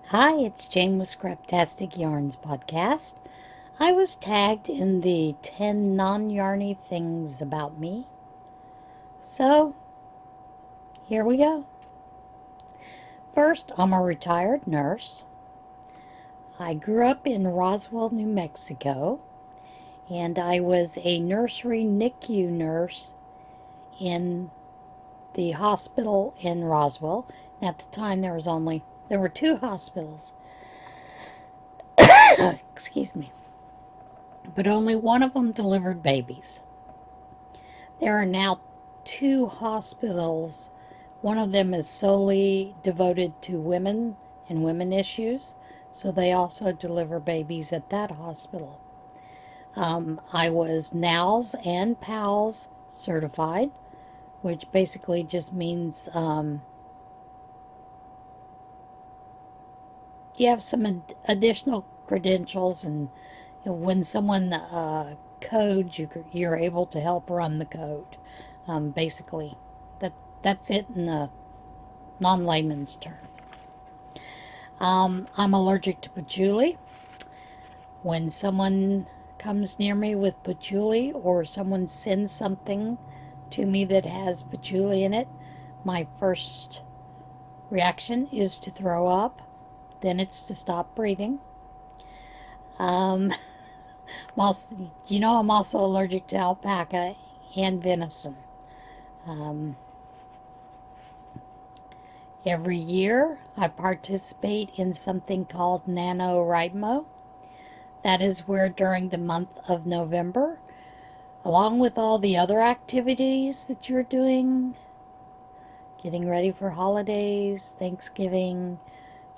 Hi, it's Jane with Scraptastic Yarns Podcast. I was tagged in the 10 non-yarny things about me. So, here we go. First, I'm a retired nurse. I grew up in Roswell, New Mexico, and I was a nursery NICU nurse in the hospital in Roswell. At the time, there were two hospitals. Excuse me. But only one of them delivered babies. There are now two hospitals. One of them is solely devoted to women and women issues, so they also deliver babies at that hospital. I was NALS and PALS certified, which basically just means you have some additional credentials, and when someone codes, you're able to help run the code. Basically, that's it in a non-layman's term. I'm allergic to patchouli. When someone comes near me with patchouli, or someone sends something to me that has patchouli in it, my first reaction is to throw up. Then it's to stop breathing. I'm also allergic to alpaca and venison. Every year I participate in something called Nanowrimo. That is where during the month of November, along with all the other activities that you're doing, getting ready for holidays, Thanksgiving,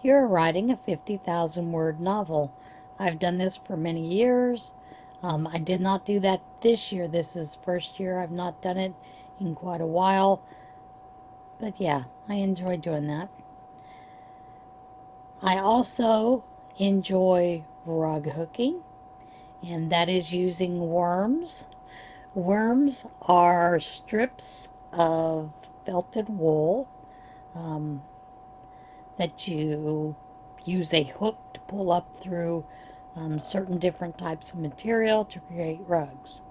you're writing a 50,000 word novel. I've done this for many years. I did not do that this year. This is the first year I've not done it in quite a while. But yeah, I enjoy doing that. I also enjoy rug hooking, and that is using worms. Worms are strips of felted wool that you use a hook to pull up through certain different types of material to create rugs.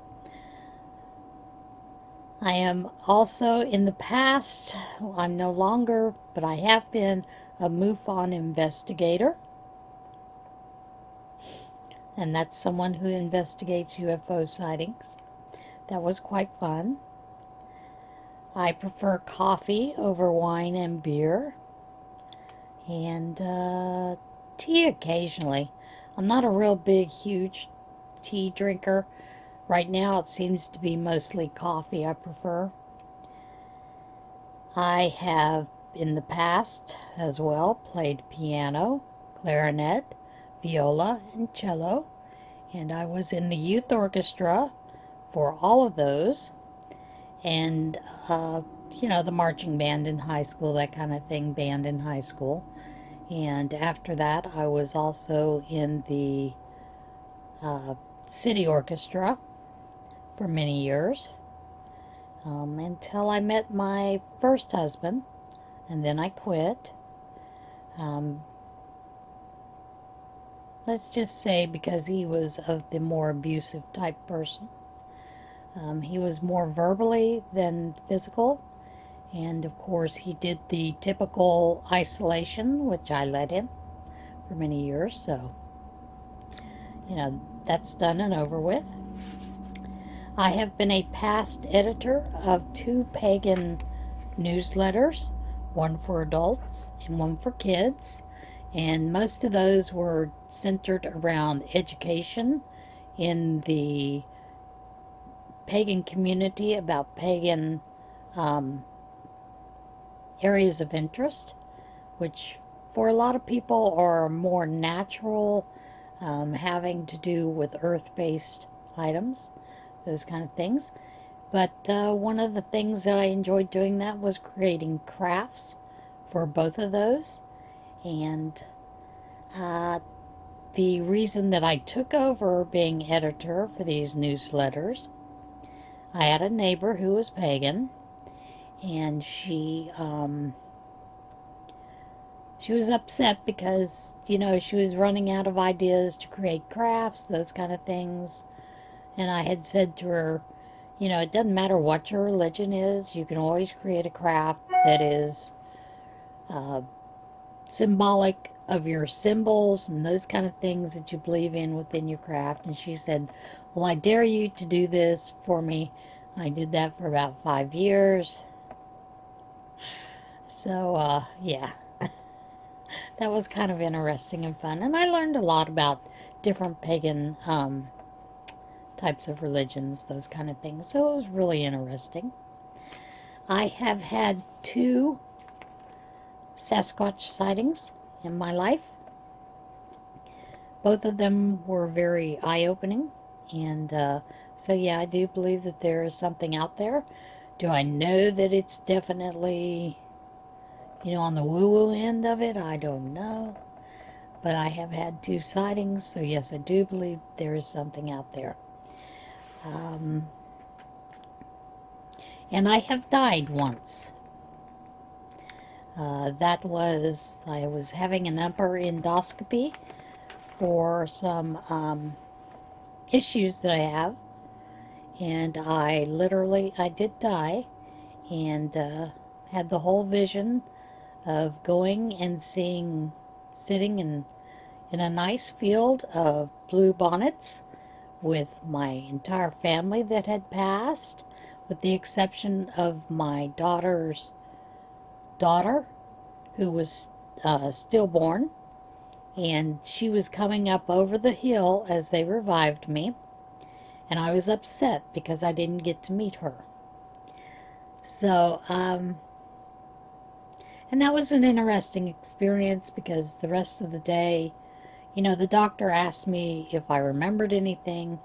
I am also in the past, I'm no longer, but I have been a MUFON investigator. And that's someone who investigates UFO sightings. That was quite fun. I prefer coffee over wine and beer. And tea occasionally. I'm not a real big, huge tea drinker. Right now it seems to be mostly coffee I prefer. I have in the past as well played piano, clarinet, viola, and cello, and I was in the youth orchestra for all of those, and the marching band in high school, that kind of thing, band in high school. And after that I was also in the city orchestra for many years, until I met my first husband, and then I quit. Let's just say because he was of the more abusive type person. He was more verbally than physical, and of course he did the typical isolation, which I let him for many years, so that's done and over with. I have been a past editor of two pagan newsletters, one for adults and one for kids, and most of those were centered around education in the pagan community, about pagan areas of interest, which for a lot of people are more natural, having to do with earth-based items, those kind of things. But one of the things that I enjoyed doing that was creating crafts for both of those. And the reason that I took over being editor for these newsletters, I had a neighbor who was pagan, and she she was upset because, she was running out of ideas to create crafts, those kind of things. And I had said to her, it doesn't matter what your religion is, you can always create a craft that is symbolic of your symbols and those kind of things that you believe in within your craft. And she said, well, I dare you to do this for me. I did that for about 5 years. So, yeah, that was kind of interesting and fun. And I learned a lot about different pagan types of religions, those kind of things. So it was really interesting. I have had 2 Sasquatch sightings in my life. Both of them were very eye-opening. And so, yeah, I do believe that there is something out there. Do I know that it's definitely, on the woo-woo end of it? I don't know. But I have had 2 sightings, so yes, I do believe there is something out there. And I have died once. I was having an upper endoscopy for some issues that I have. And I did die, and had the whole vision of going and sitting in a nice field of blue bonnets with my entire family that had passed, with the exception of my daughter's daughter, who was stillborn, and she was coming up over the hill as they revived me, and I was upset because I didn't get to meet her. So, and that was an interesting experience because the rest of the day, the doctor asked me if I remembered anything.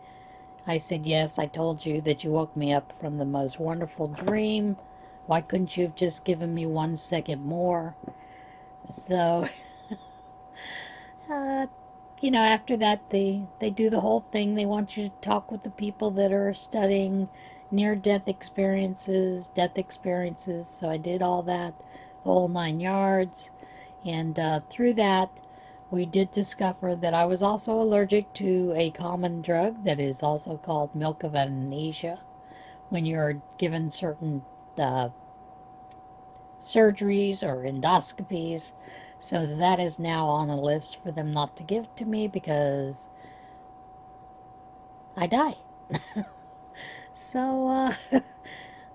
I said, yes, I told you that you woke me up from the most wonderful dream. Why couldn't you have just given me 1 second more? So, after that, they do the whole thing. They want you to talk with the people that are studying near-death experiences, death experiences. So I did all that, the whole 9 yards. And through that, we did discover that I was also allergic to a common drug that is also called milk of amnesia, when you're given certain surgeries or endoscopies. So that is now on a list for them not to give to me because I die. So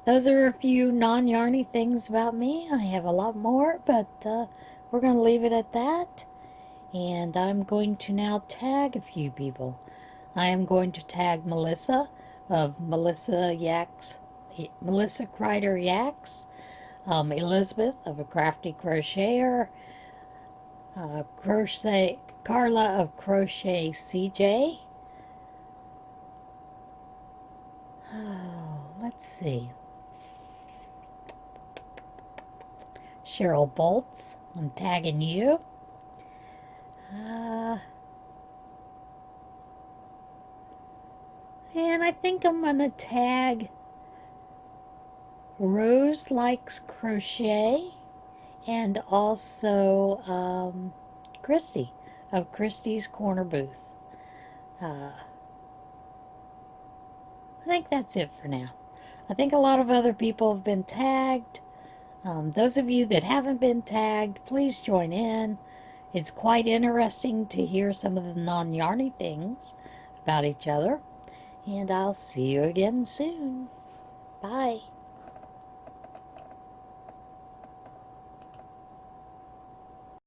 those are a few non-yarny things about me. I have a lot more, but we're going to leave it at that. And I'm going to now tag a few people. I am going to tag Melissa of Melissa Kreider Yaks, Elizabeth of A Crafty Crocheter, Carla of Crochet CJ. Oh, let's see. Cheryl Bolts, I'm tagging you. And I think I'm going to tag Rose Likes Crochet and also Christy of Christy's Corner Booth. I think that's it for now. I think a lot of other people have been tagged. Those of you that haven't been tagged, please join in. It's quite interesting to hear some of the non-yarny things about each other. And I'll see you again soon. Bye.